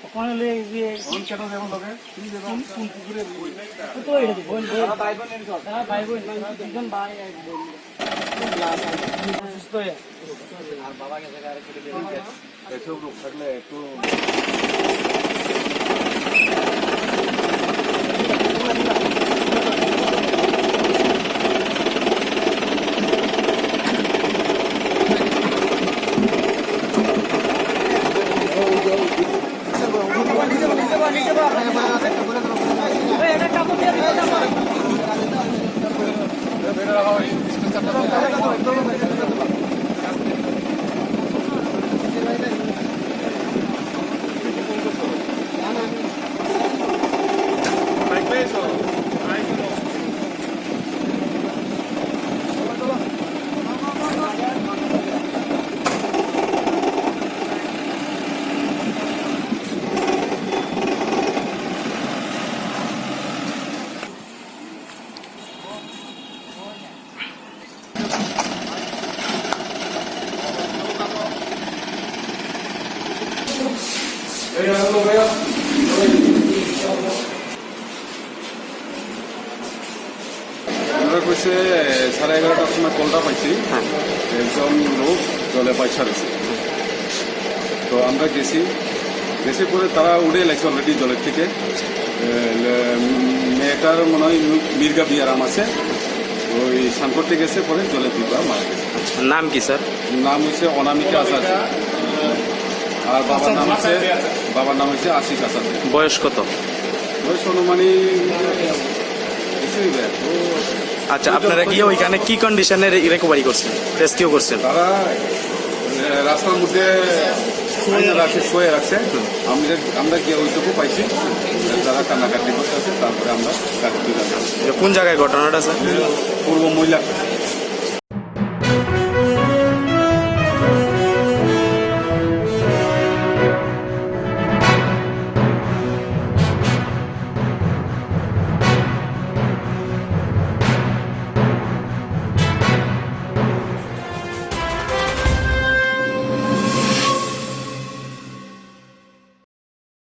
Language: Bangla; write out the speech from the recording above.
ওখানে লয়ে গিয়ে কোন কেন যেমন লগে তুমি যেমন কোন পুকুরে তো এটা তো বোন ভাই বোনের ঘর হ্যাঁ ভাই বোন দুজন ভাই এক বোন সুস্থ হয়ে আর বাবা কে জায়গা আর করে এসব লোক থাকলে একটু আমরা কইছে 11:30টার সময় কলটা পাইছি একজন লোক জলে পয়সা রয়েছে তো আমরা গেছি পরে তারা উড়ে লাগছে অলরেডি জলের থেকে মেয়েটার মনে হয় মির্গা বিয়ারাম আছে ওই স্নান করতে গেছে পরে জলে দুইবার মারা গেছে। নাম কি স্যার? নাম হচ্ছে অনামিকা আসাদ আর বাবার নাম হচ্ছে আশিস আসাদ। বয়স কত? বয়স অনুমানিক আচ্ছা, আপনারা গিয়ে ওইখানে কি কন্ডিশনে রিকভারি করছেন, রেস্কিউ করছেন? তারা রাস্তার মধ্যে শুয়ে রাখছে আমরা গিয়ে ওইটুকু পাইছি তারা কান্নাকাটি করতে আছে তারপরে আমরা গাড়ি তুলে কোন জায়গায় ঘটনাটা স্যার? পূর্ব মহিলা